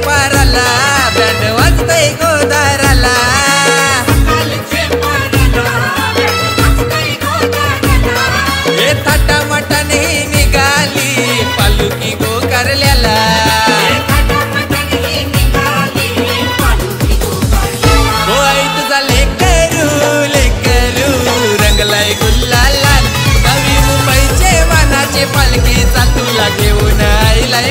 पाराला band वाजतय गोदाराला हे थाटामाटाने निघाली पालुकी गोकारल्याला हो आई तुझा लेकरू रंगलाय गुल्लाला नवी मुंबईचे वानाचे पालखीचा तुला घेऊन आईलाय